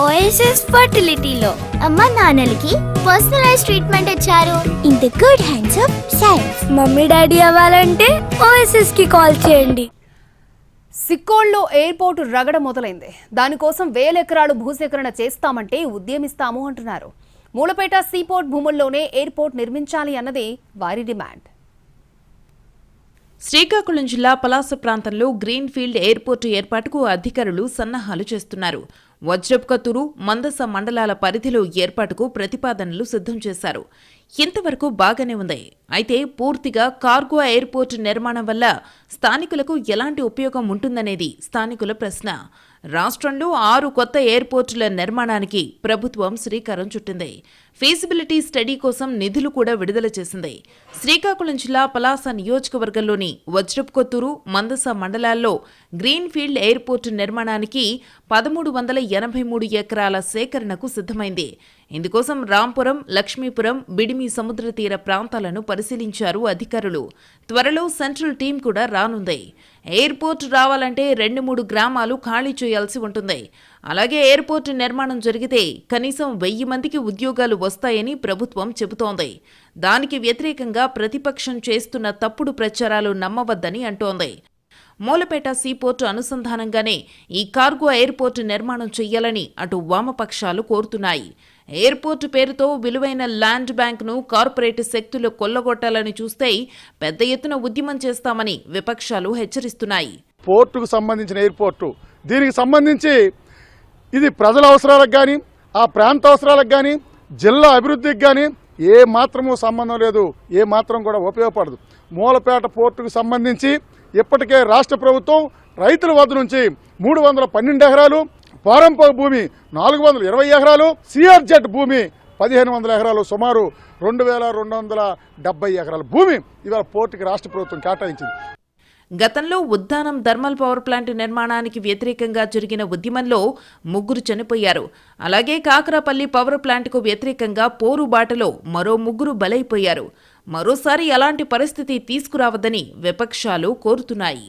OSS ఫర్టిలిటీలో అమ్మ నాన్నలకి personalise treatment ఇచ్చారు in the good hands of science. Mummy daddy అవ్వాలంటే OSS కి కాల్ చేయండి. సిక్కోల్లో ఎయిర్పోర్ట్ రగడ మొదలైంది. దానికోసం 1000 ఎకరాలు భూసేకరణ చేస్తామంటే ఉద్యమిస్తాము అంటున్నారు. మూలపేట సీపోర్ట్ భూముల్లోనే ఎయిర్పోర్ట్ నిర్మించాలి అన్నది వారి డిమాండ్. శ్రీకాకుళం జిల్లా పలాస ప్రాంతంలో గ్రీన్ ఫీల్డ్ ఎయిర్పోర్టు ఏర్పాటుకు అధికారులు సన్నాహాలు చేస్తున్నారు. వజ్రప్కతూరు, మందస మండలాల పరిధిలో ఏర్పాటుకు ప్రతిపాదనలు సిద్ధం చేశారు. ఇంతవరకు బాగానే ఉంది. అయితే పూర్తిగా కార్గో ఎయిర్పోర్టు నిర్మాణం వల్ల స్థానికులకు ఎలాంటి ఉపయోగం ఉంటుందనేది స్థానికుల ప్రశ్న. రాష్ట్రంలో 6 కొత్త ఎయిర్పోర్టుల నిర్మాణానికి ప్రభుత్వం శ్రీకారం చుట్టింది. ఫీజిబిలిటీ స్టడీ కోసం నిధులు కూడా విడుదల చేసింది. శ్రీకాకుళం జిల్లా పలాస నియోజకవర్గంలోని వజ్రప్కొత్తూరు, మందస మండలాల్లో గ్రీన్ ఫీల్డ్ ఎయిర్పోర్టు నిర్మాణానికి 1383 ఎకరాల సేకరణకు సిద్ధమైంది. ఇందుకోసం రాంపురం, లక్ష్మీపురం, బిడిమి సముద్ర తీర ప్రాంతాలను పరిశీలించారు అధికారులు. త్వరలో సెంట్రల్ టీం కూడా రానుంది. ఎయిర్పోర్టు రావాలంటే 2-3 గ్రామాలు ఖాళీ చేయాల్సి ఉంటుంది. అలాగే ఎయిర్పోర్టు నిర్మాణం జరిగితే కనీసం 1000 మందికి ఉద్యోగాలు వస్తాయని ప్రభుత్వం చెబుతోంది. దానికి వ్యతిరేకంగా ప్రతిపక్షం చేస్తున్న తప్పుడు ప్రచారాలు నమ్మవద్దని అంటోంది. మూలపేట సీపోర్టు అనుసంధానంగానే ఈ కార్గో ఎయిర్పోర్టు నిర్మాణం చెయ్యాలని అటు వామపక్షాలు కోరుతున్నాయి. ఎయిర్పోర్టు పేరుతో విలువైన ల్యాండ్ బ్యాంక్ను కార్పొరేట్ శక్తులు కొల్లగొట్టాలని చూస్తే పెద్ద ఎత్తున ఉద్యమం చేస్తామని విపక్షాలు హెచ్చరిస్తున్నాయి. పోర్టుకు సంబంధించిన ఎయిర్పోర్టు, దీనికి సంబంధించి ఇది ప్రజల అవసరాలకు కానీ, ఆ ప్రాంత అవసరాలకు కానీ, జిల్లా అభివృద్ధికి కానీ ఏ మాత్రమూ సంబంధం లేదు, ఏ మాత్రం కూడా ఉపయోగపడదు. మూలపేట పోర్టుకు సంబంధించి ఇప్పటికే రాష్ట్ర ప్రభుత్వం రైతుల వద్ద నుంచి 312 ఎకరాలు, పారంప భూమి 420 ఎకరాలు, సిఆర్జెడ్ భూమి 1500 ఎకరాలు, సుమారు 2270 ఎకరాల భూమి ఇవాళ పోర్టుకి రాష్ట్ర ప్రభుత్వం కేటాయించింది. గతంలో ఉద్దానం థర్మల్ పవర్ ప్లాంట్ నిర్మాణానికి వ్యతిరేకంగా జరిగిన ఉద్యమంలో 3 చనిపోయారు. అలాగే కాకరాపల్లి పవర్ ప్లాంట్కు వ్యతిరేకంగా పోరుబాటలో మరో 3 బలైపోయారు. మరోసారి అలాంటి పరిస్థితి తీసుకురావద్దని విపక్షాలు కోరుతున్నాయి.